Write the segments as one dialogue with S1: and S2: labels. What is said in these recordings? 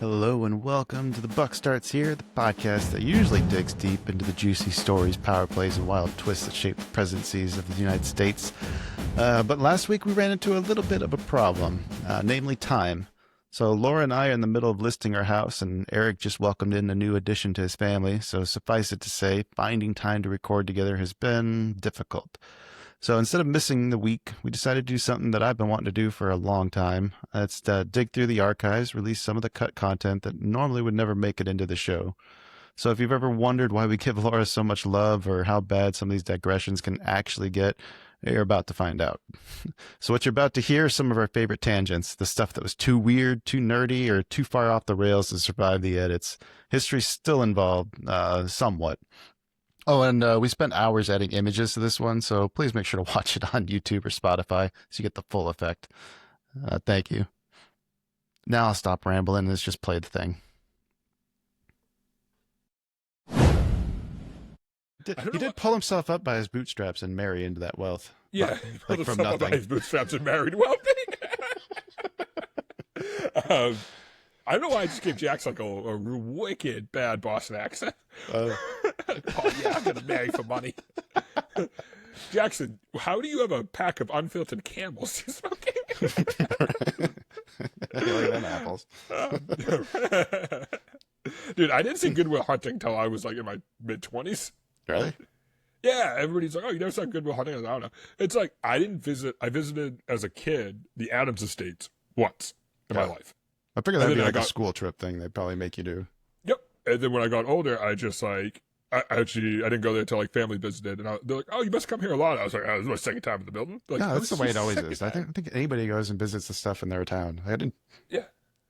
S1: Hello and welcome to The Buck Starts Here, the podcast that usually digs deep into the juicy stories, power plays, and wild twists that shape the presidencies of the United States. But last week we ran into a little bit of a problem, namely time. So Laura and I are in the middle of listing our house, and Eric just welcomed in a new addition to his family. So suffice it to say, finding time to record together has been difficult. So instead of missing the week, we decided to do something that I've been wanting to do for a long time. That's to dig through the archives, release some of the cut content that normally would never make it into the show. So if you've ever wondered why we give Laura so much love or how bad some of these digressions can actually get, you're about to find out. So what you're about to hear are some of our favorite tangents, the stuff that was too weird, too nerdy, or too far off the rails to survive the edits. History's still involved, somewhat. Oh, and we spent hours adding images to this one, so please make sure to watch it on YouTube or Spotify so you get the full effect. Thank you. Now I'll stop rambling. Let's just play the thing. He did pull himself up by his bootstraps and marry into that wealth.
S2: Yeah, he pulled himself up by his bootstraps and married wealthy. I don't know why I just gave Jax like a wicked bad Boston accent. Oh yeah, I'm gonna marry for money. Jackson, how do you have a pack of unfiltered Camels you're smoking?
S1: You like them apples.
S2: Dude, I didn't see Good Will Hunting until I was like in my mid-20s.
S1: Really?
S2: Yeah, everybody's like, oh, you never saw Good Will Hunting? I don't know. It's like, I visited as a kid the Adams Estates once in my life.
S1: I figured that'd be like a school trip thing they'd probably make you do.
S2: Yep. And then when I got older, I just like, I didn't go there until like family visited. And they're like, oh, you must come here a lot. I was like, oh, this is my second time in the building. Like,
S1: yeah, that's the way it always is. I think anybody goes and visits the stuff in their town. I didn't.
S2: Yeah.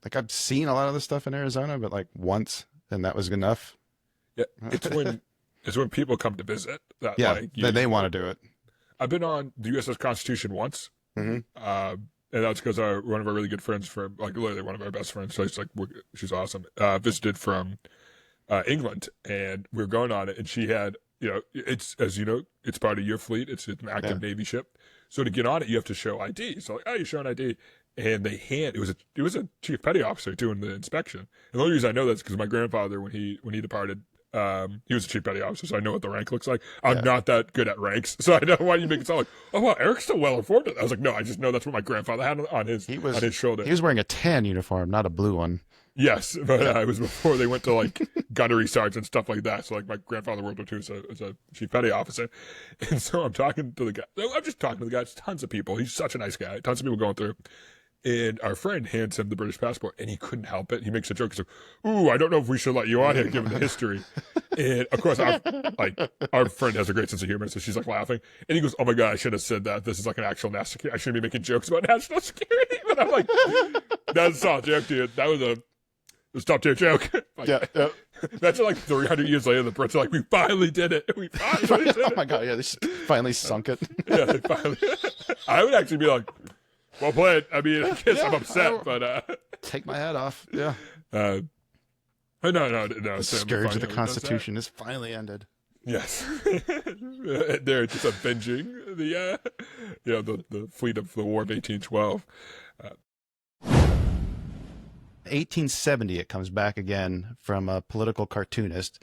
S1: Like I've seen a lot of the stuff in Arizona, but like once, and that was enough.
S2: Yeah. It's when people come to visit. That,
S1: yeah,
S2: like,
S1: they want to do it.
S2: I've been on the USS Constitution once. Mm-hmm. And that's because one of our really good friends from, like, literally one of our best friends, she's awesome, visited from England, and we were going on it, and she had, it's, as you know, it's part of your fleet. It's an active Navy ship. So to get on it, you have to show ID. So, like, oh, you show an ID. And it was a chief petty officer doing the inspection. And the only reason I know that's because my grandfather, when he departed, he was a chief petty officer, so I know what the rank looks like. I'm not that good at ranks, so I don't want you to make it sound like, oh wow, Eric's so well informed. I was like, no, I just know that's what my grandfather had on his shoulder.
S1: He was wearing a tan uniform, not a blue one.
S2: Yes, but it was before they went to like gunnery sergeant and stuff like that. So like my grandfather World War II was a chief petty officer, and so I'm talking to the guy. I'm just talking to the guy. It's tons of people. He's such a nice guy. Tons of people going through. And our friend hands him the British passport, and he couldn't help it. He makes a joke. He's like, ooh, I don't know if we should let you on here, given the history. And, of course, our friend has a great sense of humor, so she's, like, laughing. And he goes, oh, my God, I should have said that. This is, like, an actual national security. I shouldn't be making jokes about national security. But I'm like, that's a solid joke, dude. That was a top-tier joke. Like, yeah. That's like 300 years later, the Brits are like, we finally did it. We finally did it.
S1: Oh, my God, yeah, they finally sunk it.
S2: Yeah, they finally. I would actually be like, well played. I mean, I guess I'm upset, but
S1: take my hat off. Yeah.
S2: No.
S1: The scourge of the Constitution is finally ended.
S2: Yes. They're just avenging the fleet of the War of 1812.
S1: 1870, it comes back again from a political cartoonist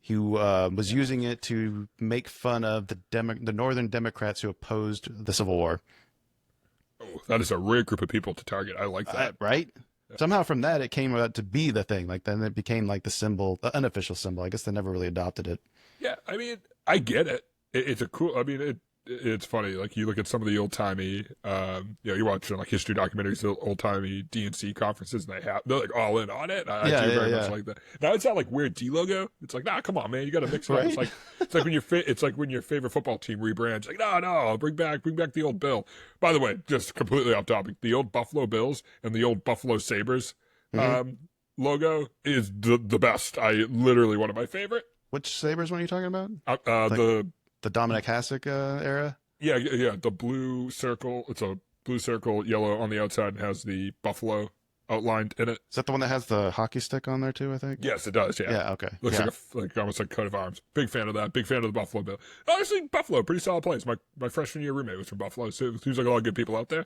S1: who was using it to make fun of the Northern Democrats who opposed the Civil War.
S2: Oh, that is a rare group of people to target. I like that.
S1: Right? Yeah. Somehow from that, it came out to be the thing. Like then it became like the symbol, the unofficial symbol. I guess they never really adopted it.
S2: Yeah, I mean, I get it. It's a cool. I mean, it's funny. Like you look at some of the old timey. You watch like history documentaries, the old timey DNC conferences, and they're like all in on it. I do very much like that. Now it's not like weird D logo. It's like, nah, come on, man, you got to mix it up. It's like when your favorite football team rebrands. Like, no, bring back the old Bill. By the way, just completely off topic. The old Buffalo Bills and the old Buffalo Sabres logo is the best. Literally one of my favorite.
S1: Which Sabres one are you talking about? The Dominic Hasek era?
S2: Yeah, the blue circle. It's a blue circle, yellow on the outside, and has the buffalo outlined in it.
S1: Is that the one that has the hockey stick on there too, I think?
S2: Yes, it does, yeah.
S1: Yeah, okay.
S2: Looks like almost like a coat of arms. Big fan of that. Big fan of the Buffalo Bill. Honestly, Buffalo, pretty solid place. My freshman year roommate was from Buffalo, so it seems like a lot of good people out there.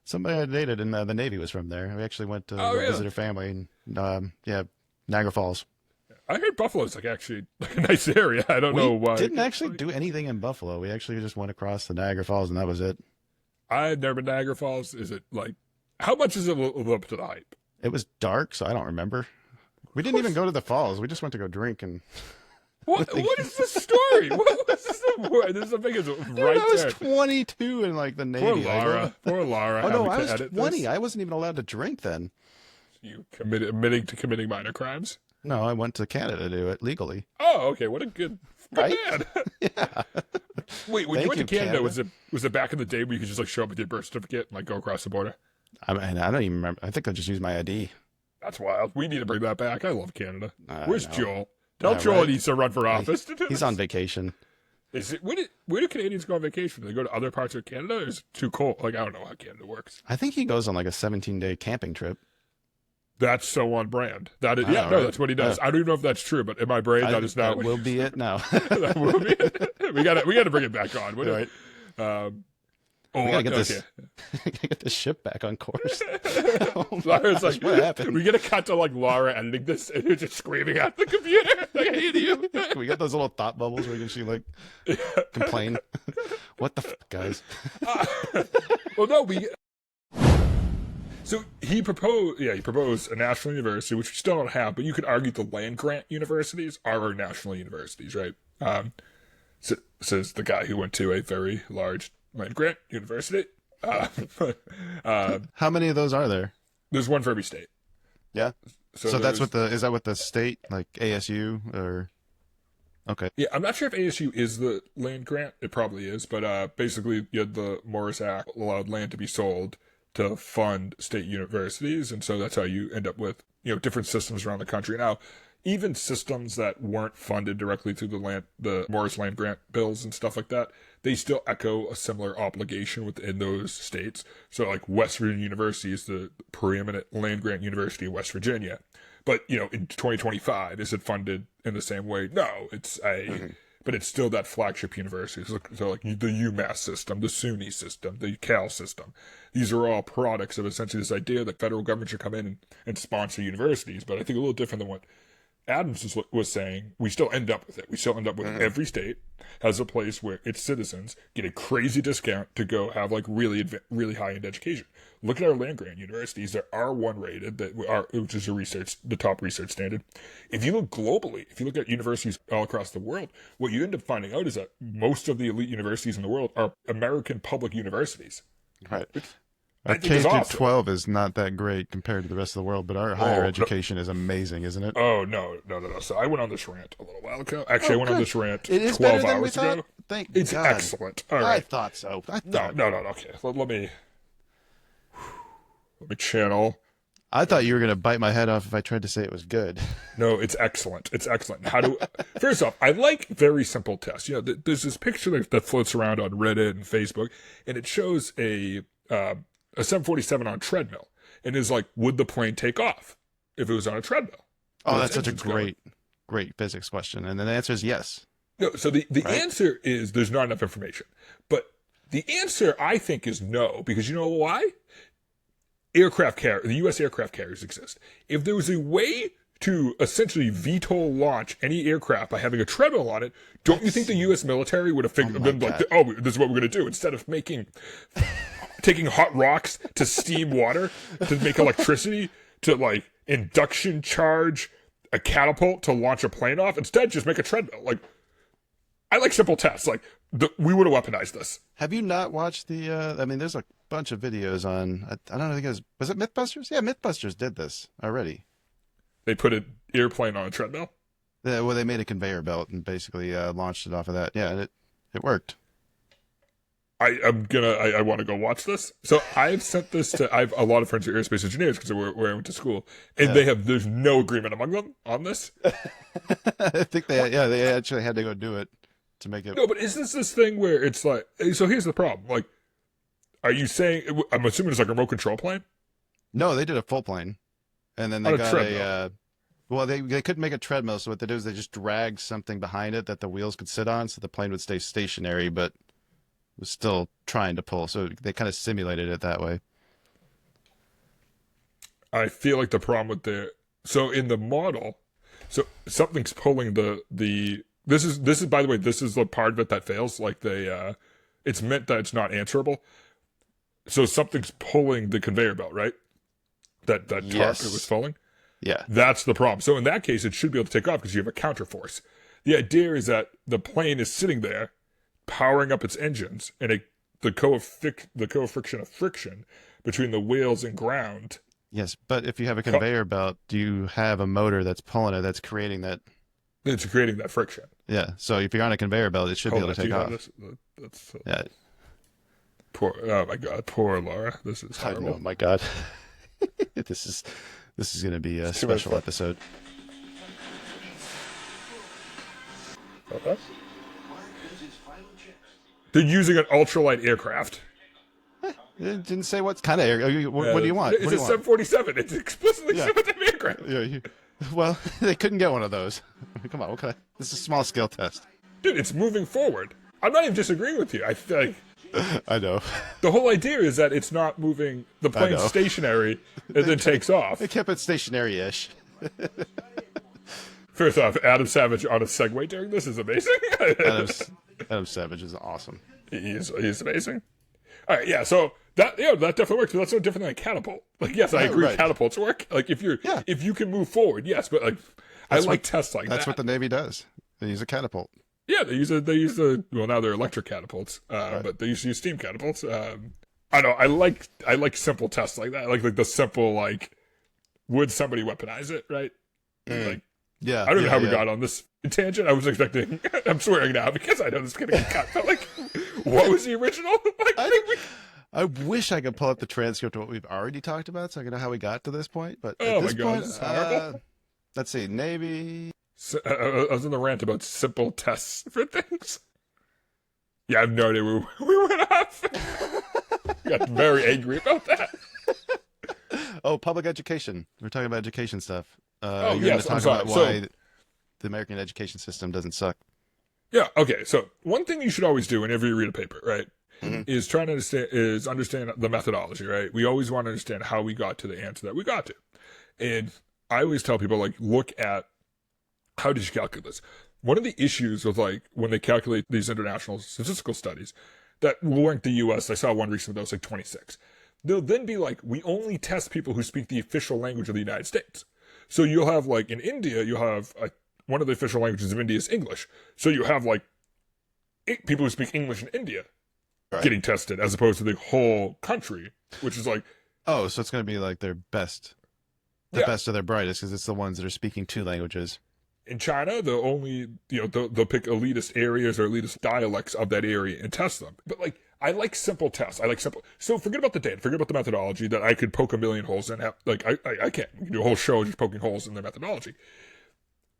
S1: Somebody I dated in the Navy was from there. We actually went to
S2: really?
S1: visit her family, and yeah, Niagara Falls.
S2: I heard Buffalo's like actually like a nice area. I don't know why.
S1: We didn't actually do anything in Buffalo. We actually just went across the Niagara Falls, and that was it.
S2: I've never been to Niagara Falls. Is it like how much does it live up to the hype?
S1: It was dark, so I don't remember. We didn't even go to the falls. We just went to go drink and.
S2: What is the story? What was this? This is the biggest right
S1: I was
S2: there.
S1: 22 in like the Navy.
S2: Poor Laura. Poor Laura.
S1: Oh no, I
S2: having
S1: was
S2: to edit
S1: 20.
S2: this.
S1: I wasn't even allowed to drink then.
S2: You admitting to committing minor crimes?
S1: No, I went to Canada to do it legally.
S2: Oh, okay. What a good
S1: Right?
S2: man.
S1: Yeah.
S2: Wait, when
S1: Thank
S2: you went to
S1: you,
S2: Canada,
S1: Canada.
S2: was it back in the day where you could just like show up with your birth certificate and like go across the border?
S1: I mean, I don't even remember. I think I just used my ID.
S2: That's wild. We need to bring that back. I love Canada. Where's
S1: know.
S2: Joel? Tell Joel
S1: right.
S2: he needs to run for office.
S1: He's on vacation.
S2: Is it where do Canadians go on vacation? Do they go to other parts of Canada, or is it too cold? Like I don't know how Canada works.
S1: I think he goes on like a 17-day camping trip.
S2: That's so on brand. That is,
S1: Oh,
S2: yeah, no,
S1: right.
S2: that's what he does.
S1: Yeah.
S2: I don't even know if that's true, but in my brain, that is not.
S1: That will be it now.
S2: That will be it. We got to bring it back on.
S1: Right.
S2: Oh,
S1: We gotta get
S2: okay.
S1: get this ship back on course.
S2: Laura's like,
S1: what happened?
S2: We get a cut to like Laura editing this, and you're just screaming at the computer. Like, I hate you.
S1: We got those little thought bubbles where she like complain. What the guys?
S2: Well, no, So he proposed a national university, which we still don't have, but you could argue the land grant universities are our national universities, right? Says the guy who went to a very large land grant university.
S1: How many of those are there?
S2: There's one for every state.
S1: Yeah. So that's
S2: there's-
S1: is that what the state, like ASU or? Okay.
S2: Yeah, I'm not sure if ASU is the land grant. It probably is, but basically, you had the Morris Act allowed land to be sold to fund state universities, and so that's how you end up with different systems around the country. Now, even systems that weren't funded directly through the Morris land grant bills and stuff like that, they still echo a similar obligation within those states. So, like West Virginia University is the preeminent land grant university of West Virginia. But, in 2025, is it funded in the same way? No, but it's still that flagship university. So like the UMass system, the SUNY system, the Cal system. These are all products of essentially this idea that federal government should come in and sponsor universities. But I think a little different than what Adams was saying, we still end up with it. We still end up with every state has a place where its citizens get a crazy discount to go have like really high-end education. Look at our land grant universities. They're R1 rated, which is the top research standard. If you look globally, if you look at universities all across the world, what you end up finding out is that most of the elite universities in the world are American public universities.
S1: Right.
S2: I
S1: Our
S2: think it's awesome.
S1: K-12 is not that great compared to the rest of the world, but our higher education is amazing, isn't it?
S2: Oh, no. So I went on this rant a little while ago. Actually, I went on this rant
S1: It is
S2: 12
S1: better than we
S2: hours
S1: thought.
S2: ago.
S1: Thank
S2: It's
S1: God.
S2: excellent. All
S1: I
S2: right.
S1: thought so.
S2: No. Okay. Let me channel.
S1: I thought you were going to bite my head off if I tried to say it was good.
S2: No, it's excellent. It's excellent. First off, I like very simple tests. There's this picture that floats around on Reddit and Facebook, and it shows a 747 on a treadmill, and is like, would the plane take off if it was on a treadmill?
S1: Oh, that's such a great physics question. And then the answer is yes.
S2: No, so the
S1: Right?
S2: answer is there's not enough information. But the answer, I think, is no, because you know why? The U.S. aircraft carriers exist. If there was a way to essentially VTOL launch any aircraft by having a treadmill on it, don't you think the U.S. military would have been like, oh, this is what we're going to do, instead of taking hot rocks to steam water to make electricity to like induction charge a catapult to launch a plane off? Instead, just make a treadmill. Like, I like simple tests. Like, we would have weaponized this.
S1: Have you not watched there's a bunch of videos on, I don't know, I think was it Mythbusters? Yeah, Mythbusters did this already.
S2: They put an airplane on a treadmill.
S1: Well, they made a conveyor belt and basically launched it off of that. Yeah, and it worked.
S2: I want to go watch this. So I've sent this to, I have a lot of friends who are aerospace engineers because where I went to school, and there's no agreement among them on this.
S1: I think they actually had to go do it to make it.
S2: No, but is this thing where it's like, so here's the problem. Like, are you saying, I'm assuming it's like a remote control plane?
S1: No, they did a full plane, and then they
S2: On a
S1: got
S2: treadmill.
S1: well, they couldn't make a treadmill, so what they did is they just dragged something behind it that the wheels could sit on, so the plane would stay stationary, but was still trying to pull. So they kind of simulated it that way.
S2: I feel like the problem with so in the model, so something's pulling this is by the way, this is the part of it that fails. Like it's meant that it's not answerable. So something's pulling the conveyor belt, right? That tarp
S1: Yes.
S2: it was falling.
S1: Yeah.
S2: That's the problem. So in that case, it should be able to take off because you have a counterforce. The idea is that the plane is sitting there, powering up its engines, and the co-friction of friction between the wheels and ground.
S1: Yes, but if you have a conveyor belt, do you have a motor that's pulling it, that's creating that?
S2: It's creating that friction.
S1: Yeah. So if you're on a conveyor belt, it should be able to take off. Yeah.
S2: Oh my God, poor Laura. This is
S1: I
S2: horrible.
S1: know. My God. This is going to be a special episode.
S2: Okay. They're using an ultralight aircraft.
S1: It didn't say what kind of air. What do you want?
S2: It's
S1: What do
S2: a
S1: you want?
S2: 747. It's explicitly
S1: Yeah.
S2: 747 aircraft.
S1: Yeah, well, they couldn't get one of those. Come on, this is a small scale test.
S2: Dude, it's moving forward. I'm not even disagreeing with you. I feel like
S1: I know.
S2: the whole idea is that it's not moving. The plane's
S1: know.
S2: stationary and then takes off.
S1: They kept it stationary-ish.
S2: First off, Adam Savage on a Segway during this is amazing.
S1: Adam Savage is awesome.
S2: He's amazing. All right, yeah. So that definitely works. But that's no different than a catapult. Like, yes, I agree.
S1: Right.
S2: Catapults work. Like, if you can move forward, yes. But like, I like tests like that.
S1: That's what the Navy does. They use a catapult.
S2: Yeah, they use well, now they're electric catapults,
S1: Right.
S2: but they used to use steam catapults. I know. I like simple tests like that. I like the simple, like, would somebody weaponize it? Right. Like,
S1: Yeah.
S2: I don't know how we got on this tangent. I was expecting. I'm swearing now because I know this is gonna get cut. But like, what was the original? Like,
S1: I wish I could pull up the transcript of what we've already talked about, so I can know how we got to this point. But
S2: Oh
S1: at
S2: my
S1: this
S2: God,
S1: point,
S2: this is horrible.
S1: let's see, Navy.
S2: So, I was in the rant about simple tests for things. Yeah, I have no idea where we went off. Got very angry about that.
S1: Oh, public education. We're talking about education stuff.
S2: Oh,
S1: you're
S2: yes,
S1: going
S2: I'm
S1: to talk
S2: sorry.
S1: about why
S2: So-
S1: the American education system doesn't suck.
S2: Yeah. Okay. So one thing you should always do whenever you read a paper, right,
S1: Mhm.
S2: is try to understand the methodology, right? We always want to understand how we got to the answer that we got to, and I always tell people, like, look at how did you calculate this. One of the issues with, like, when they calculate these international statistical studies that will rank the U.S. I saw one recently that was like 26. They'll then be like, we only test people who speak the official language of the United States. So you'll have, like, in India, you'll have one of the official languages of India is English. So you have, like, people who speak English in India
S1: Right.
S2: getting tested as opposed to the whole country, which is like,
S1: Oh, so it's going to be like their best. The
S2: Yeah.
S1: best of their brightest, because it's the ones that are speaking two languages.
S2: in China, they'll only, they'll pick elitist areas or elitist dialects of that area and test them. But, like, I like simple tests. I like simple. So forget about the data. Forget about the methodology that I could poke a million holes in. Like, I can't. We can do a whole show just poking holes in their methodology.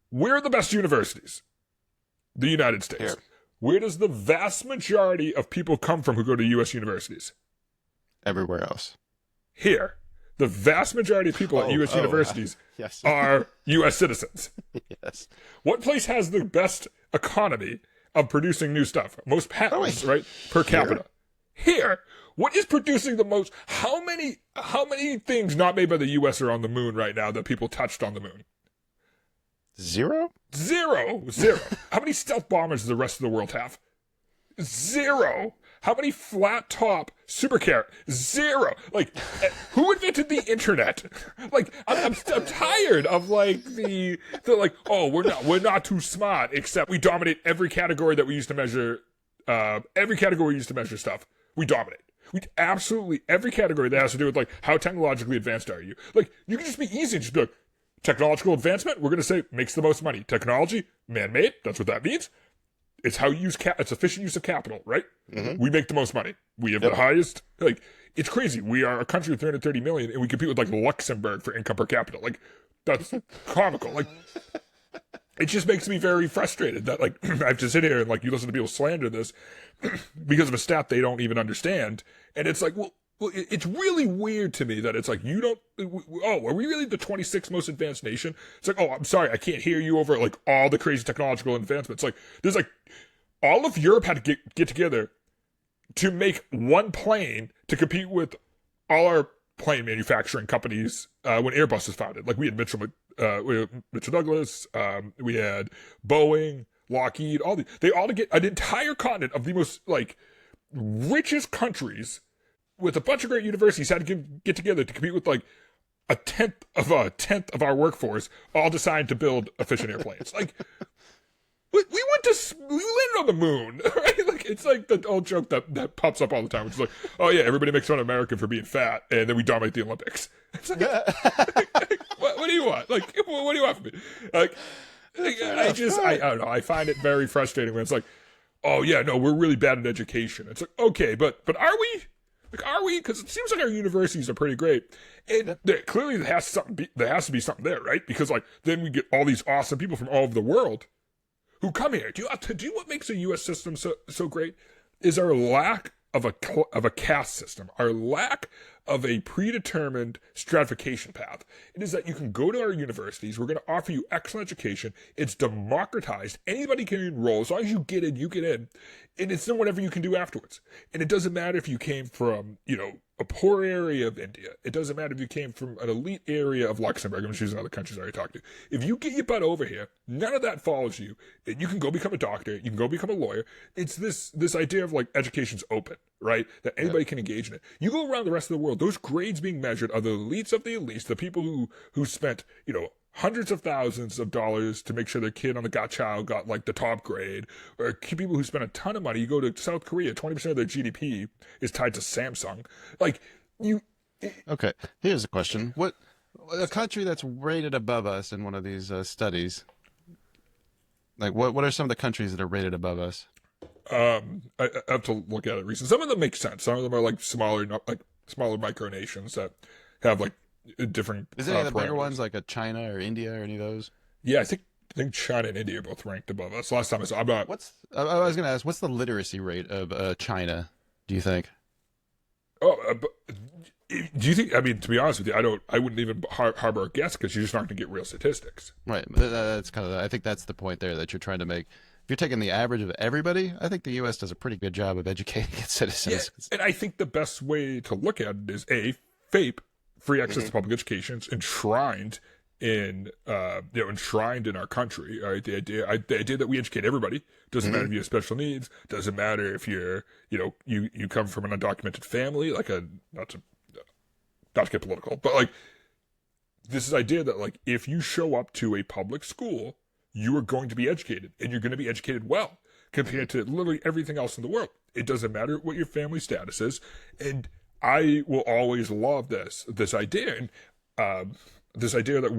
S2: Where are the best universities? The United States.
S1: Here.
S2: Where does the vast majority of people come from who go to U.S. universities?
S1: Everywhere else.
S2: Here. The vast majority of people at U.S. universities
S1: Yes.
S2: are U.S. citizens.
S1: Yes.
S2: What place has the best economy of producing new stuff? Most patents, right? Per capita. Here. What is producing the most? How many things not made by the U.S. are on the moon right now that people touched on the moon?
S1: Zero?
S2: Zero. How many stealth bombers does the rest of the world have? Zero. How many flat top supercar? Zero. Like, who invented the internet? Like, I'm tired of, like, the like, oh, we're not too smart, except we dominate every category that we use to measure. Every category we use to measure stuff, we dominate. We absolutely every category that has to do with, like, how technologically advanced are you? Like, you can just be easy and just be like, technological advancement, we're going to say makes the most money. Technology, man-made, that's what that means. It's how you use it's efficient use of capital, right?
S1: Mm-hmm.
S2: We make the most money. We have the highest, like, it's crazy. We are a country of 330 million and we compete with, like, Luxembourg for income per capita. Like, that's comical. Like, it just makes me very frustrated that, like, I have to sit here and, like, you listen to people slander this because of a stat they don't even understand. And it's like, well, it's really weird to me that it's like, you don't, are we really the 26th most advanced nation? It's like, oh, I'm sorry, I can't hear you over, like, all the crazy technological advancements. Like, there's, like, all of Europe had to get together to make one plane to compete with all our plane manufacturing companies when Airbus was founded. Like we had Mitchell Douglas, we had Boeing, Lockheed, they all to get an entire continent of the most like richest countries with a bunch of great universities had to get together to compete with like a tenth of our workforce, all designed to build efficient airplanes. Like we landed on the moon, right? Like it's like the old joke that pops up all the time, which is like, oh yeah, everybody makes fun of America for being fat, and then we dominate the Olympics. It's like, what do you want? Like, what do you want from me? Like, I don't know. I find it very frustrating when it's like, oh yeah, no, we're really bad at education. It's like, okay, but are we? Like, are we? Because it seems like our universities are pretty great, and clearly there has to be something there, right? Because like then we get all these awesome people from all over the world who come here. Do you what makes the U.S. system so great is our lack of a caste system, our lack of a predetermined stratification path. It is that you can go to our universities. We're going to offer you excellent education. It's democratized. Anybody can enroll. As long as you get in, you get in. And it's then whatever you can do afterwards. And it doesn't matter if you came from, a poor area of India. It doesn't matter if you came from an elite area of Luxembourg. I'm just using other countries I already talked to. If you get your butt over here, none of that follows you. And you can go become a doctor. You can go become a lawyer. It's this idea of like education's open, right? That anybody can engage in it. You go around the rest of the world, those grades being measured are the elites of the elites, the people who spent, hundreds of thousands of dollars to make sure their kid on the Godchild got like the top grade, or people who spend a ton of money. You go to South Korea, 20% of their GDP is tied to Samsung. Like
S1: Okay, here's a question: what a country that's rated above us in one of these studies? Like, what are some of the countries that are rated above us?
S2: I have to look at it recently. Some of them make sense. Some of them are like smaller micronations that have like different.
S1: Is any of the bigger ones like a China or India or any of those?
S2: Yeah, I think China and India are both ranked above us. Last time I saw, I
S1: was going to ask, what's the literacy rate of China? Do you think?
S2: Oh, do you think? I mean, to be honest with you, I wouldn't even harbor a guess because you're just not going to get real statistics.
S1: Right. That's kind of. I think that's the point there that you're trying to make. If you're taking the average of everybody, I think the U.S. does a pretty good job of educating its citizens.
S2: Yeah, and I think the best way to look at it is FAPE, free access to public education, is enshrined in our country. Right? The idea that we educate everybody. Doesn't matter if you have special needs. Doesn't matter if you're you come from an undocumented family. Like not to get political, but like this idea that like if you show up to a public school, you are going to be educated, and you're going to be educated well compared to literally everything else in the world. It doesn't matter what your family status is, and I will always love this idea, and this idea that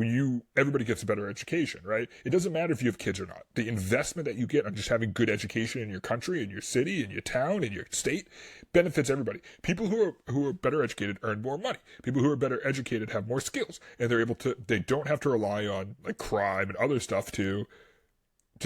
S2: everybody gets a better education, right? It doesn't matter if you have kids or not. The investment that you get on just having good education in your country, in your city, in your town, in your state, benefits everybody. People who are better educated earn more money. People who are better educated have more skills, and they don't have to rely on like crime and other stuff to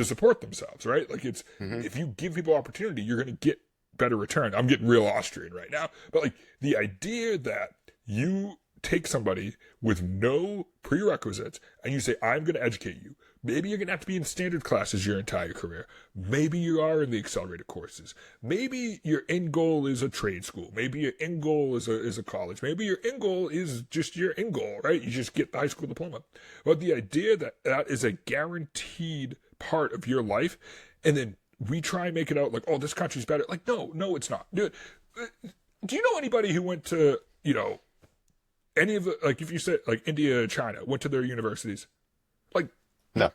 S2: support themselves, right? Like if you give people opportunity, you're going to get better return. I'm getting real Austrian right now, but like the idea that you take somebody with no prerequisites and you say, I'm going to educate you. Maybe you're going to have to be in standard classes your entire career. Maybe you are in the accelerated courses. Maybe your end goal is a trade school. Maybe your end goal is a college. Maybe your end goal is just your end goal, right? You just get the high school diploma. But the idea that is a guaranteed part of your life, and then we try and make it out like, oh, this country's better. Like, no, it's not. Dude, do you know anybody who went to, any of the, like, if you said, like, India, China, went to their universities? Like,
S1: no.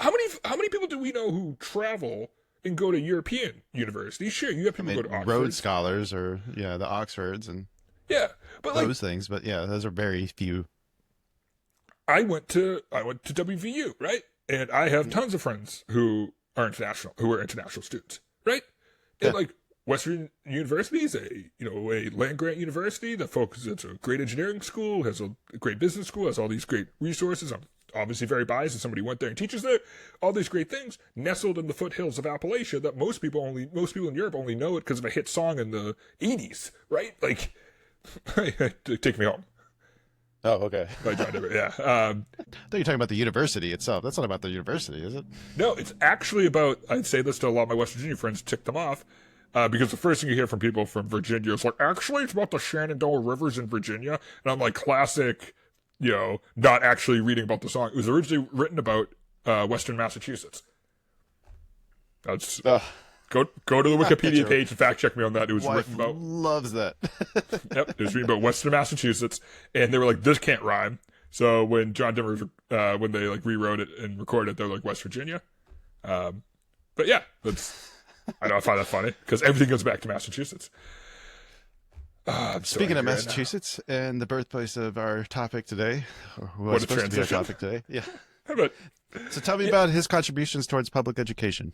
S2: How many people do we know who travel and go to European universities? Sure, you have people who go to Oxford.
S1: Rhodes Scholars or, the Oxfords and
S2: but
S1: those things. But, those are very few.
S2: I went to WVU, right? And I have tons of friends who are international students, right? And, like, Western University is a land grant university that focuses. It's a great engineering school, has a great business school, has all these great resources. I'm obviously very biased, as somebody went there and teaches there. All these great things nestled in the foothills of Appalachia that most people in Europe only know it because of a hit song in the '80s, right? Like, take me home.
S1: Oh, okay.
S2: I thought
S1: you're talking about the university itself. That's not about the university, is it?
S2: No, it's actually about. I'd say this to a lot of my West Virginia friends, tick them off. Because the first thing you hear from people from Virginia is like, actually, it's about the Shenandoah Rivers in Virginia. And I'm like, classic, not actually reading about the song. It was originally written about Western Massachusetts. That's go to the Wikipedia page and fact check me on that. It was written about.
S1: Loves that.
S2: Yep, it was written about Western Massachusetts, and they were like, this can't rhyme. So when John Denver, when they like rewrote it and recorded it, they were like West Virginia. But yeah, I find that funny because everything goes back to Massachusetts.
S1: Speaking of Massachusetts and the birthplace of our topic today, or who was supposed to be our topic today, yeah. So tell me about his contributions towards public education.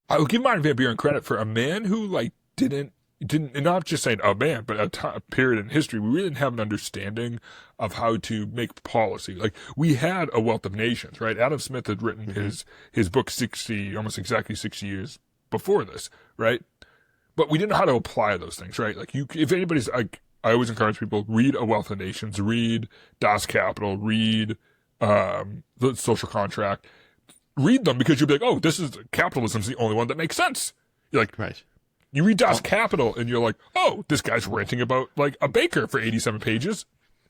S2: I will give Martin Van Buren credit for a man who like didn't, and not just saying a man, but a period in history, we really didn't have an understanding of how to make policy. Like, we had A Wealth of Nations, right? Adam Smith had written his book almost exactly 60 years before this, right? But we didn't know how to apply those things, right? Like, if anybody's, like, I always encourage people, read A Wealth of Nations, read Das Kapital, read The Social Contract. Read them because you'll be like, oh, capitalism's the only one that makes sense. You're like,
S1: right.
S2: You read Das Kapital and you're like, oh, this guy's ranting about like a baker for 87 pages.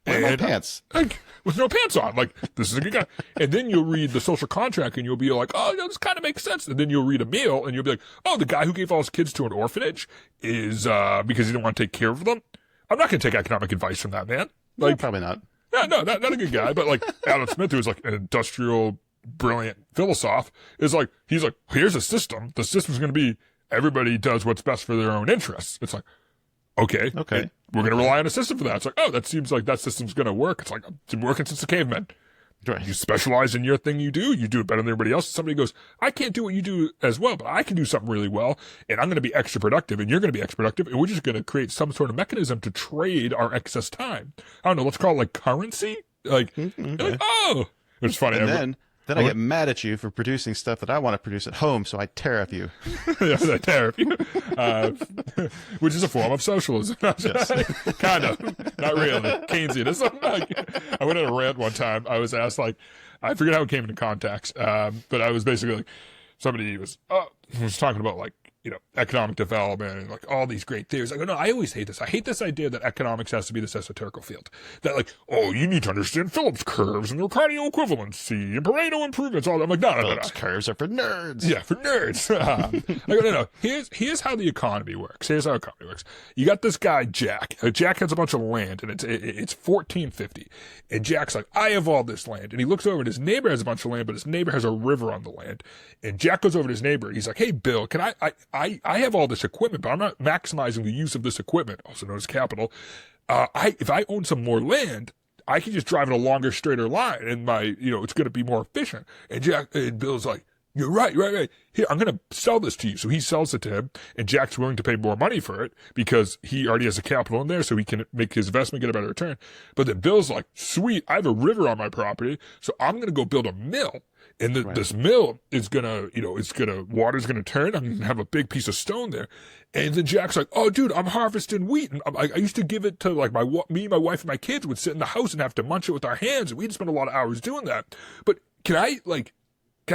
S1: And no pants.
S2: Like, with no pants on. Like, this is a good guy. And then you'll read The Social Contract and you'll be like, oh, this kind of makes sense. And then you'll read Emile and you'll be like, oh, the guy who gave all his kids to an orphanage is because he didn't want to take care of them. I'm not going to take economic advice from that man. Like,
S1: probably not.
S2: Yeah, no, not a good guy. But like Adam Smith, who was like an industrial, brilliant philosopher, is like, he's like, here's a system. The system's going to be everybody does what's best for their own interests. It's like, okay. We're going to rely on a system for that. It's like, oh, that seems like that system's going to work. It's like, it's been working since the cavemen.
S1: Right.
S2: You specialize in your thing you do it better than everybody else. Somebody goes, I can't do what you do as well, but I can do something really well, and I'm going to be extra productive, and you're going to be extra productive, and we're just going to create some sort of mechanism to trade our excess time. I don't know, let's call it like currency? Like, like oh! It's funny.
S1: And then I get mad at you for producing stuff that I want to produce at home, so I tariff you.
S2: Yes, I tariff you. Which is a form of socialism.
S1: Yes.
S2: Kind of. Not really. Keynesianism. I went on a rant one time. I was asked, like, I forget how it came into context, but I was basically like, somebody was talking about, like, economic development and like all these great theories. I go, no, I always hate this. I hate this idea that economics has to be this esoterical field. That like, oh, you need to understand Phillips curves and Ricardo equivalency and Pareto improvements. All that. I'm like, no.
S1: Phillips curves are for nerds.
S2: Yeah, for nerds. I go, no. Here's how the economy works. Here's how economy works. You got this guy, Jack. Jack has a bunch of land and it's 1450. And Jack's like, I have all this land. And he looks over and his neighbor has a bunch of land, but his neighbor has a river on the land. And Jack goes over to his neighbor. He's like, hey, Bill, can I have all this equipment, but I'm not maximizing the use of this equipment, also known as capital. If I own some more land, I can just drive in a longer, straighter line, and it's going to be more efficient. And Bill's like, you're right. Here, I'm going to sell this to you. So he sells it to him, and Jack's willing to pay more money for it because he already has the capital in there, so he can make his investment, get a better return. But then Bill's like, sweet, I have a river on my property, so I'm going to go build a mill. And this mill is water's gonna turn. I'm gonna have a big piece of stone there. And then Jack's like, oh, dude, I'm harvesting wheat. And I used to give it to like me, my wife, and my kids would sit in the house and have to munch it with our hands. And we'd spend a lot of hours doing that. But can I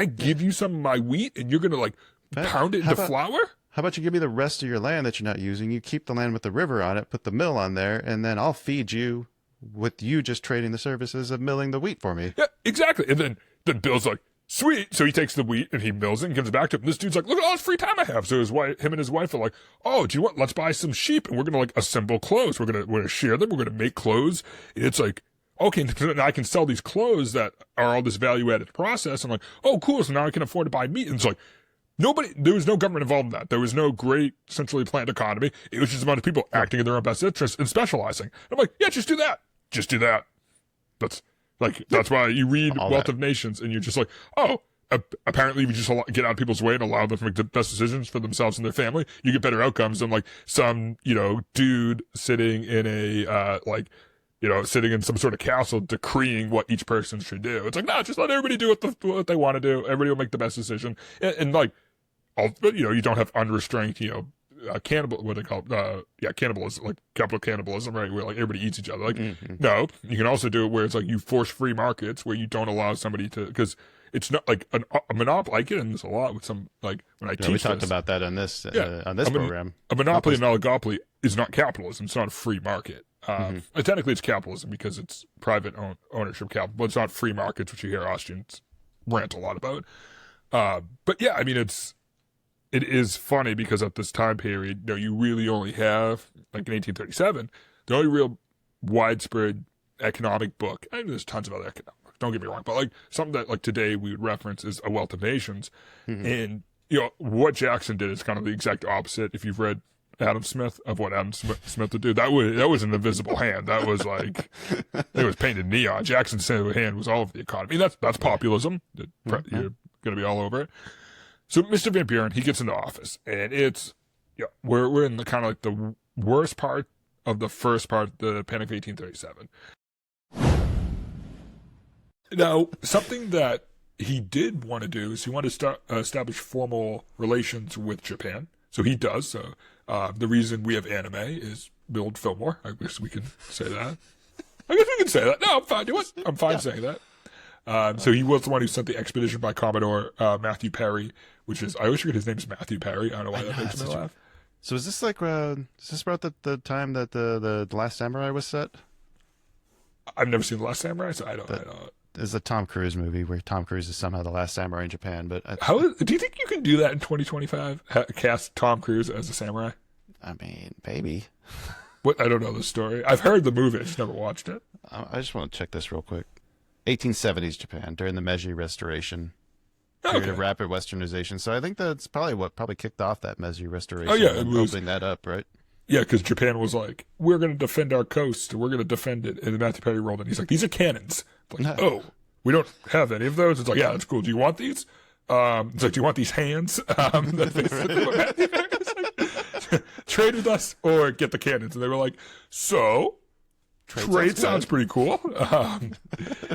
S2: give you some of my wheat and you're gonna like pound it into flour?
S1: How about you give me the rest of your land that you're not using? You keep the land with the river on it, put the mill on there, and then I'll feed you with you just trading the services of milling the wheat for me.
S2: Yeah, exactly. And then Bill's like, sweet. So he takes the wheat and he mills it and gives it back to him. And this dude's like, look at all this free time I have. So him and his wife are like, oh, do you want, let's buy some sheep and we're going to like assemble clothes. We're going to share them. We're going to make clothes. And it's like, okay, now I can sell these clothes that are all this value added process. I'm like, oh, cool. So now I can afford to buy meat. And it's like, there was no government involved in that. There was no great centrally planned economy. It was just a bunch of people acting in their own best interest and specializing. I'm like, yeah, just do that. Just do that. That's why you read Wealth of Nations and you're just like, oh, apparently if you just get out of people's way and allow them to make the best decisions for themselves and their family, you get better outcomes than like some, dude sitting in sitting in some sort of castle decreeing what each person should do. It's like, no, just let everybody do what they want to do. Everybody will make the best decision. And you don't have unrestrained, cannibalism, like capital cannibalism, right? Where like everybody eats each other. Like, no, you can also do it where it's like you force free markets where you don't allow somebody to, because it's not like a monopoly. I get in this a lot with some, like when I teach.
S1: We talked
S2: this.
S1: about that on this program.
S2: A monopoly and oligopoly is not capitalism. It's not a free market. Technically, it's capitalism because it's private ownership capital, but it's not free markets, which you hear Austrians rant a lot about. But yeah, I mean, it is funny because at this time period, you really only have, like in 1837, the only real widespread economic book. I mean, there's tons of other economic books, don't get me wrong, but like something that like today we would reference is A Wealth of Nations. And what Jackson did is kind of the exact opposite. If you've read Adam Smith, of what Adam Smith would do, that was an invisible hand. That was like it was painted neon. Jackson's hand was all over the economy. That's populism. You're going to be all over it. So Mr. Van Buren, he gets into office, and it's we're in the kind of like the worst part of the first part, the Panic of 1837. Now, something that he did want to do is he wanted to establish formal relations with Japan. So he does. So the reason we have anime is Millard Fillmore. I guess we can say that. I guess we can say that. No, I'm fine. I'm fine saying that. So he was the one who sent the expedition by Commodore Matthew Perry, which is, I always forget his name is Matthew Perry. I don't know why that makes me laugh.
S1: So is this like, is this about the time that the Last Samurai was set?
S2: I've never seen The Last Samurai, so I don't know.
S1: It's a Tom Cruise movie where Tom Cruise is somehow the last samurai in Japan. But
S2: do you think you can do that in 2025? Cast Tom Cruise as a samurai?
S1: I mean, maybe.
S2: What? I don't know the story. I've heard the movie. I just never watched it.
S1: I just want to check this real quick. 1870s Japan during the Meiji Restoration. Period of rapid westernization. So I think that's probably what kicked off that Meiji Restoration.
S2: Oh yeah, it was
S1: opening that up, right?
S2: Yeah, because Japan was like, we're going to defend our coast. We're going to defend it. And Matthew Perry rolled in. He's like, these are cannons. Like, oh, we don't have any of those. It's like, yeah, that's cool. Do you want these? It's like, do you want these hands? Trade with us or get the cannons. And they were like, so trade sounds pretty cool.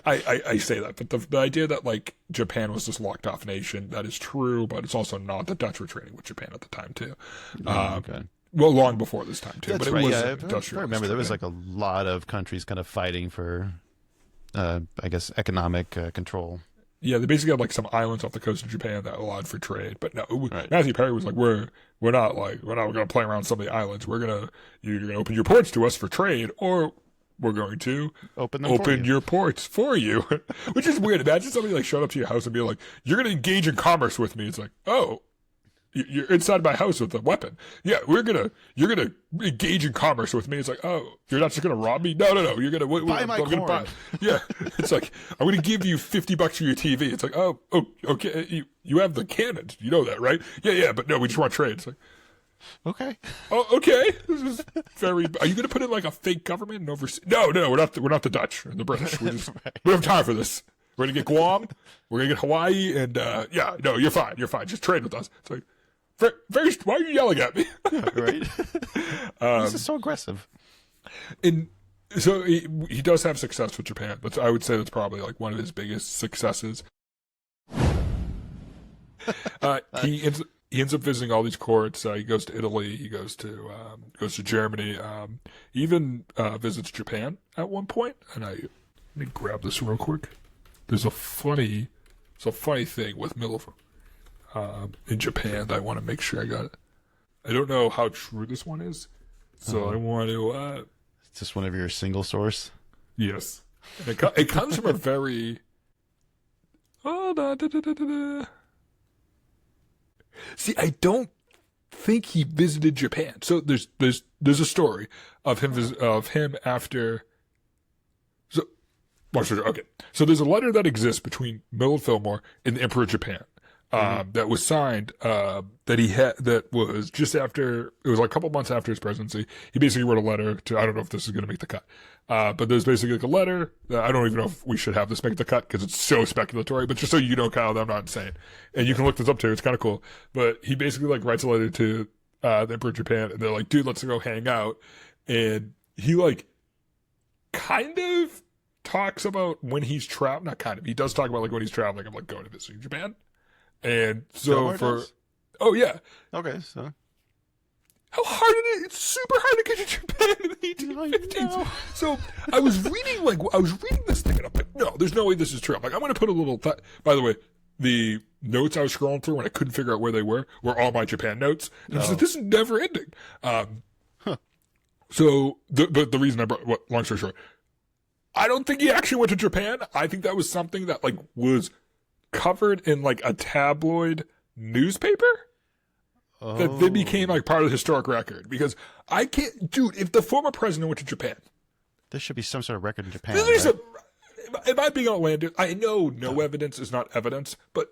S2: I say that, but the idea that like Japan was this locked off nation, that is true, but it's also not. The Dutch were trading with Japan at the time too.
S1: Okay.
S2: Well, long before this time too.
S1: That's
S2: but it
S1: right.
S2: was
S1: I remember there was like a lot of countries kind of fighting for, I guess, economic control.
S2: Yeah, they basically had like some islands off the coast of Japan that allowed for trade. But no, Matthew Perry was like, we're not going to play around some of the islands. You're going to open your ports to us for trade, or we're going to open your ports for you. Which is weird. Imagine somebody like showed up to your house and be like, you're going to engage in commerce with me. It's like, oh, you're inside my house with a weapon. Yeah, you're gonna engage in commerce with me. It's like, oh, you're not just gonna rob me? No. You're gonna
S1: buy my corn.
S2: Yeah, it's like, I'm gonna give you $50 for your TV. It's like, oh, okay, you have the cannons. You know that, right? Yeah, but no, we just want trade. It's like,
S1: okay.
S2: Oh, okay. This is very. Are you gonna put in like a fake government and oversee? No, we're not the Dutch or the British. We don't have time for this. We're gonna get Guam. We're gonna get Hawaii, and you're fine. You're fine. Just trade with us. It's like, very. Why are you yelling at me?
S1: Yeah, right. This is so aggressive.
S2: And so he does have success with Japan. I would say that's probably like one of his biggest successes. He ends up visiting all these courts. He goes to Italy. He goes to Germany. Even visits Japan at one point. And let me grab this real quick. There's a funny thing with Miller in Japan that I want to make sure I got it. I don't know how true this one is, so I want to.
S1: It's just one of your single source.
S2: Yes, and it comes from a very. See, I don't think he visited Japan. So there's a story of him after. Okay, so there's a letter that exists between Millard Fillmore and the Emperor of Japan that was signed that he had, that was just after, it was like a couple months after his presidency. He basically wrote a letter to, I don't know if this is going to make the cut, but there's basically like a letter that I don't even know if we should have this make the cut because it's so speculatory, but just so you know, Kyle, that I'm not insane. And you can look this up too, it's kind of cool. But he basically like writes a letter to the Emperor of Japan, and they're like, dude, let's go hang out. And he like kind of talks about when he's traveling, not kind of, he does talk about like when he's traveling, I'm like going to visit Japan. And so oh yeah.
S1: Okay, so.
S2: how hard it is. It's super hard to get to Japan in the 1850s. So I was reading this thing, and I'm like, no, there's no way this is true. I'm like, I'm going to put a little. By the way, the notes I was scrolling through when I couldn't figure out where they were all my Japan notes. And I was like, this is never ending. So the reason I brought, long story short, I don't think he actually went to Japan. I think that was something that like was covered in like a tabloid newspaper. That then became like part of the historic record, because I can't, dude, if the former president went to Japan.
S1: There should be some sort of record in Japan.
S2: Right? Am I being outlandish? I know no evidence is not evidence, but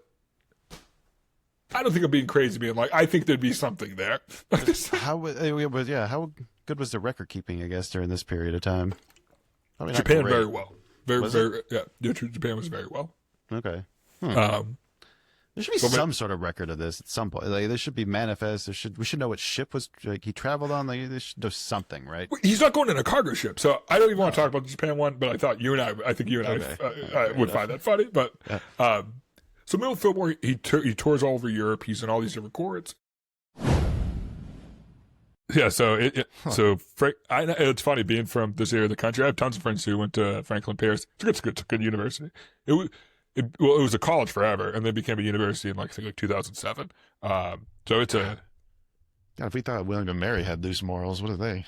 S2: I don't think I'm being crazy being like, I think there'd be something there.
S1: How good was the record keeping, I guess, during this period of time? Probably not
S2: Japan
S1: great.
S2: very well. Japan was very well.
S1: Okay. There should be some sort of record of this at some point. Like, there should be manifest. We should know what ship was like he traveled on. Like, there should know something, right?
S2: He's not going in a cargo ship, so I don't even want to talk about the Japan one. But I thought I think you and I would find that funny. But so Milton Fillmore, he tours all over Europe. He's in all these different courts. Yeah, so Frank, it's funny being from this area of the country. I have tons of friends who went to Franklin Pierce. It's a good university. It was a college forever, and then became a university in I think 2007. So it's a.
S1: God, if we thought William and Mary had loose morals, what are they?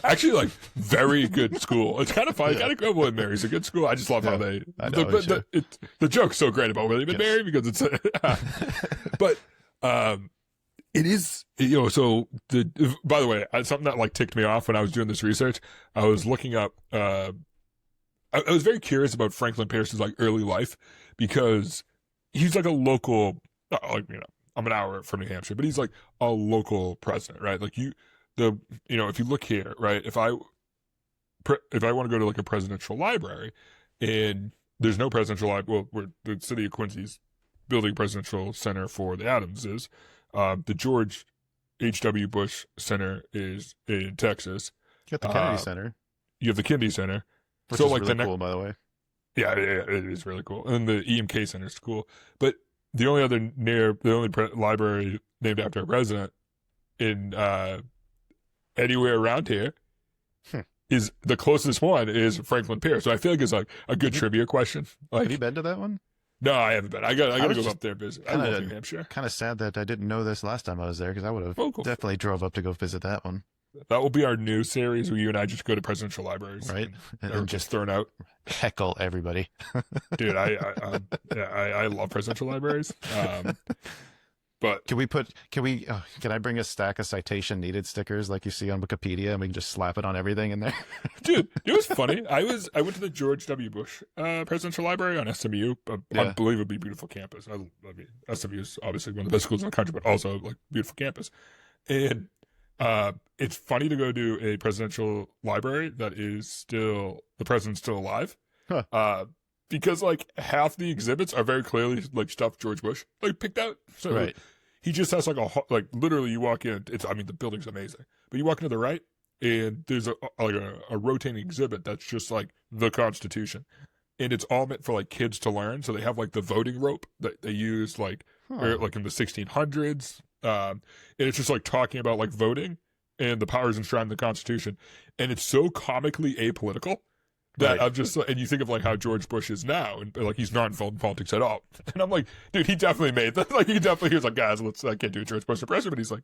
S2: Actually, like very good school. It's kind of funny. Kind of good. William and Mary's a good school. I just love how they. The joke's so great about William and Mary because it's. But it is, So by the way, something that like ticked me off when I was doing this research. I was looking up. I was very curious about Franklin Pierce's like early life, because he's like a local, I'm an hour from New Hampshire, but he's like a local president, right? Like if you look here, right? If I want to go to like a presidential library, and there's no presidential library, well, the city of Quincy's building a presidential center for the Adamses. The George H.W. Bush Center is in Texas.
S1: You got the Kennedy Center.
S2: You have the Kennedy Center.
S1: Which is really cool, by the way.
S2: Yeah, it is really cool. And the EMK Center is cool. But the only library named after a president in anywhere around here is the closest one is Franklin Pierce. So I feel like it's like a good trivia question. Like,
S1: have you been to that one?
S2: No, I haven't been. I got to go up there and visit. I love New Hampshire.
S1: Kind of sad that I didn't know this last time I was there, because I would have definitely drove up to go visit that one.
S2: That will be our new series where you and I just go to presidential libraries,
S1: right?
S2: And just thrown out,
S1: heckle everybody.
S2: Dude, I love presidential libraries. But can I bring a stack of citation needed stickers like you see on Wikipedia, and we can just slap it on everything in there? Dude, it was funny. I went to the George W. Bush Presidential Library on SMU, unbelievably beautiful campus. I mean, SMU is obviously one of the best schools in the country, but also like beautiful campus. And it's funny to go to a presidential library that is the president's still alive. Because like half the exhibits are very clearly like stuff George Bush like picked out. So
S1: right.
S2: He just has like literally you walk in, the building's amazing, but you walk into the right and there's a rotating exhibit that's just like the Constitution, and it's all meant for like kids to learn. So they have like the voting rope that they used like in the 1600s, and it's just like talking about like voting and the powers enshrined in the Constitution, and it's so comically apolitical. That I'm just, and you think of like how George Bush is now, and like he's not involved in politics at all. And I'm like, dude, he definitely made that. Like he was like, guys, I can't do George Bush for president. But he's like,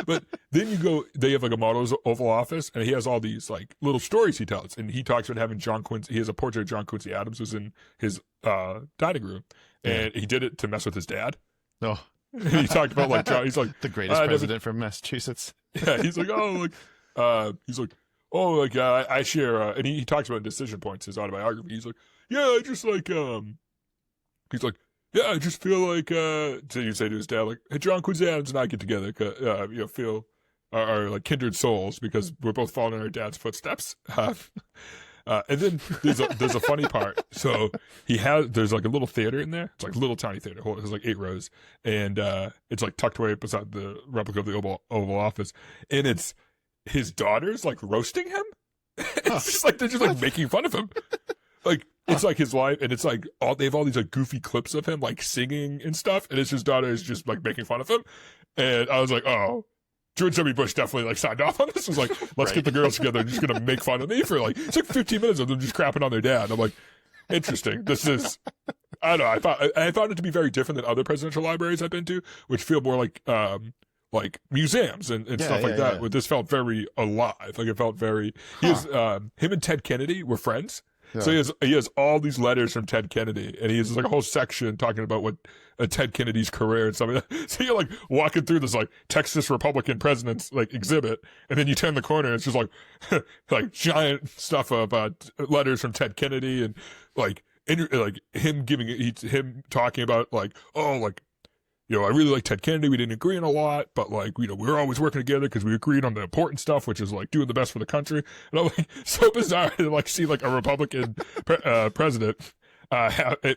S2: but then they have like a model's Oval Office, and he has all these like little stories he tells, and he talks about having John Quincy. He has a portrait of John Quincy Adams was in his dining room, and he did it to mess with his dad.
S1: No,
S2: he talked about like John. He's like
S1: the greatest president from Massachusetts.
S2: Yeah, he's like, I share, and he talks about decision points, his autobiography. He's like, I just feel like, so you say to his dad, like, hey, John Quincy Adams and I get together, feel are like kindred souls because we're both following in our dad's footsteps. And then there's a funny part. So there's like a little theater in there. It's like a little tiny theater. There's like 8 rows, and it's like tucked away beside the replica of the Oval Office, and it's his daughters like roasting him. It's just like they're just like making fun of him. Like it's like his life, and it's like they have all these like goofy clips of him like singing and stuff, and it's his daughters just like making fun of him. And I was like, oh, George W. Bush definitely like signed off on this. Was like, let's get the girls together and just gonna make fun of me for like it's like 15 minutes of them just crapping on their dad. I'm like, interesting. This is I don't know. I found it to be very different than other presidential libraries I've been to, which feel more like museums and stuff like that. But this felt very alive. Like it felt very. Him and Ted Kennedy were friends. Yeah. So he has all these letters from Ted Kennedy, and he has like a whole section talking about what Ted Kennedy's career and stuff like that. So you're like walking through this like Texas Republican president's like exhibit, and then you turn the corner, and it's just like like giant stuff of letters from Ted Kennedy, and like him talking about like, oh, like, you know, I really like Ted Kennedy. We didn't agree on a lot, but like, you know, we were always working together because we agreed on the important stuff, which is like doing the best for the country. And I'm like, so bizarre to like see like a Republican president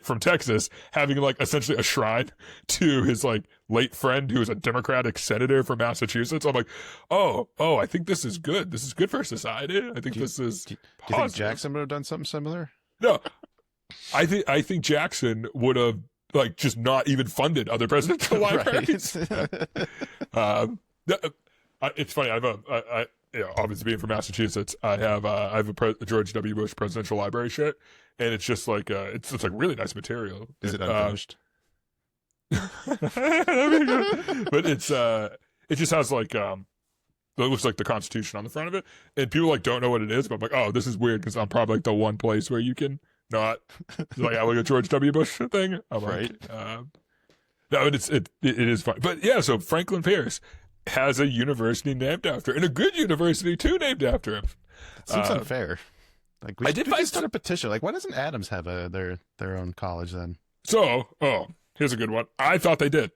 S2: from Texas having like essentially a shrine to his like late friend who was a Democratic senator from Massachusetts. I'm like, oh, I think this is good. This is good for society. I think this is.
S1: Do you think Jackson would have done something similar?
S2: No, I think Jackson would have. Like just not even funded other presidential libraries. It's funny. Obviously being from Massachusetts, I have a George W. Bush presidential library shirt, and it's just like it's like really nice material.
S1: Is it unfinished?
S2: But it just has like it looks like the Constitution on the front of it, and people like don't know what it is. But I'm like, oh, this is weird because I'm probably like the one place where you can. Not like I look at George W. Bush thing. I'm right. No, it is fun. But yeah, so Franklin Pierce has a university named after, and a good university too named after him.
S1: It seems unfair. Like we should start a petition. Like, why doesn't Adams have their own college then?
S2: So, here's a good one. I thought they did.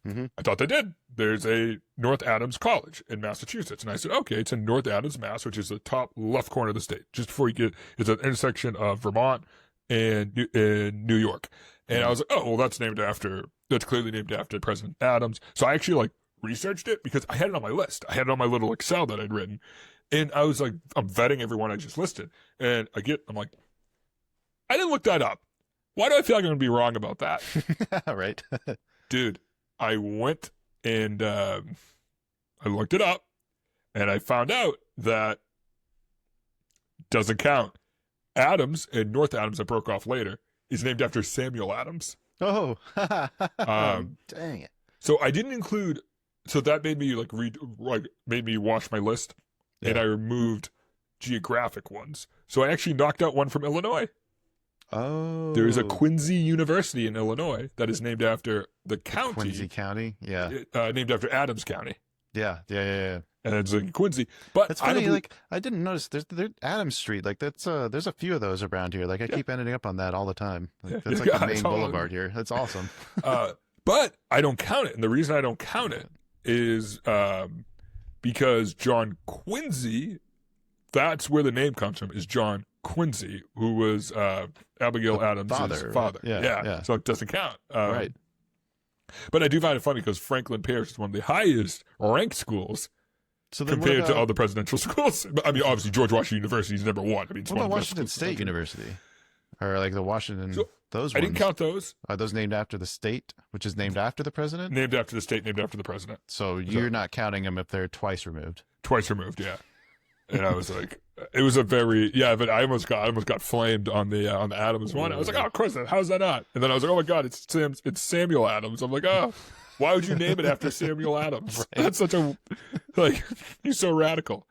S1: Mm-hmm.
S2: I thought they did. There's a North Adams College in Massachusetts. And I said, okay, it's in North Adams, Mass, which is the top left corner of the state. Just before you get, it's an intersection of Vermont and New York. And I was like, oh, well, that's clearly named after President Adams. So I actually like researched it because I had it on my list. I had it on my little Excel that I'd written. And I was like, I'm vetting everyone I just listed. And I'm like, I didn't look that up. Why do I feel like I'm going to be wrong about that?
S1: Right.
S2: Dude, I went and I looked it up and I found out that doesn't count. Adams and North Adams that broke off later is named after Samuel Adams.
S1: Oh, dang it!
S2: So I didn't include. So that made me made me wash my list, and I removed geographic ones. So I actually knocked out one from Illinois.
S1: Oh,
S2: there is a Quincy University in Illinois that is named after the county.
S1: Quincy County, yeah.
S2: Named after Adams County.
S1: Yeah.
S2: And it's like Quincy, but
S1: it's funny. Like I didn't notice. There's Adams Street. Like that's there's a few of those around here. Like I keep ending up on that all the time. Like, that's like the main boulevard here. That's awesome.
S2: But I don't count it, and the reason I don't count it is because John Quincy. That's where the name comes from. Is John Quincy, who was Abigail Adams' father. Yeah. So it doesn't count.
S1: Right.
S2: But I do find it funny because Franklin Pierce is one of the highest ranked schools.
S1: So
S2: compared to other presidential schools. I mean, obviously, George Washington University is number one. I mean,
S1: what about Washington State University? Or like the Washington, those ones?
S2: I didn't count those.
S1: Are those named after the state, which is named after the president?
S2: Named after the state, named after the president.
S1: So you're not counting them if they're twice removed?
S2: Twice removed, yeah. And I was like, it was a very, but I almost got flamed on the Adams one. I was like, oh, of course, how's that not? And then I was like, oh my God, it's Samuel Adams. I'm like, oh. Why would you name it after Samuel Adams? Right. That's such a, he's so radical.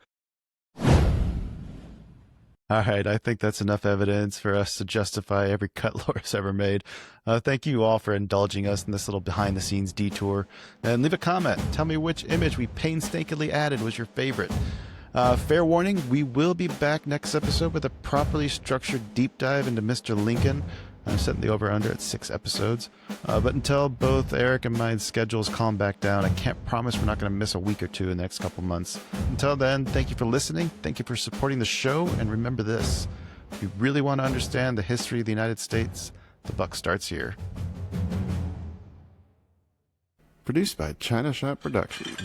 S1: All right, I think that's enough evidence for us to justify every cut Laura's ever made. Thank you all for indulging us in this little behind-the-scenes detour. And leave a comment. Tell me which image we painstakingly added was your favorite. Fair warning, we will be back next episode with a properly structured deep dive into Mr. Lincoln. I'm setting the over-under at 6 episodes. But until both Eric and my schedules calm back down, I can't promise we're not going to miss a week or two in the next couple months. Until then, thank you for listening. Thank you for supporting the show. And remember this, if you really want to understand the history of the United States, the buck starts here. Produced by China Shop Productions.